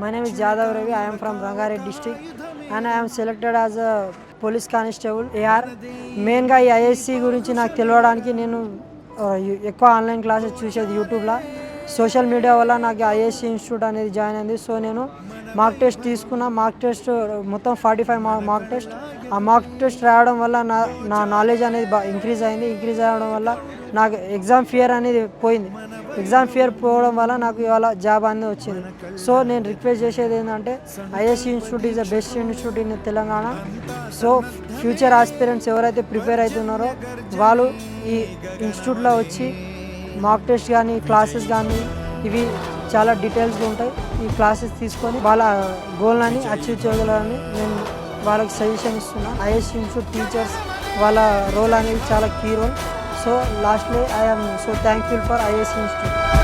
My name is Jadav Ravi. I am from Rangareddy district and I am selected as a police constable AR. మెయిన్గా ఈ IASc గురించి నాకు తెలియడానికి నేను ఎక్కువ ఆన్లైన్ క్లాసెస్ చూసేది యూట్యూబ్లో. సోషల్ మీడియా వల్ల నాకు ఐఏఎస్సి ఇన్స్టిట్యూట్ అనేది జాయిన్ అయింది. సో నేను మాక్ టెస్ట్ తీసుకున్న. మాక్ టెస్ట్ మొత్తం 45 మాక్ టెస్ట్. ఆ మాక్ టెస్ట్ రాయడం వల్ల నా నాలెడ్జ్ అనేది ఇంక్రీజ్ అయింది. ఇంక్రీజ్ అవ్వడం వల్ల నాకు ఎగ్జామ్ ఫియర్ అనేది పోయింది. ఎగ్జామ్ ఫియర్ పోవడం వల్ల నాకు ఇవాళ జాబ్ అనేది వచ్చింది. సో నేను రిక్వెస్ట్ చేసేది ఏంటంటే IASc institute is the best institute in Telangana. So future aspirants ఎవరైతే ప్రిపేర్ అవుతున్నారో వాళ్ళు ఈ ఇన్స్టిట్యూట్లో వచ్చి మాక్ టెస్ట్ కానీ క్లాసెస్ కానీ ఇవి చాలా డీటెయిల్స్గా ఉంటాయి. ఈ క్లాసెస్ తీసుకొని వాళ్ళ గోల్ని అచీవ్ చేయగలరని నేను వాళ్ళకి సజెషన్ ఇస్తున్నా. ఐఏఎస్సి ఇన్స్టిట్యూట్ టీచర్స్ వాళ్ళ రోల్ అనేది చాలా key role. So lastly, I am so thankful for IAS Institute.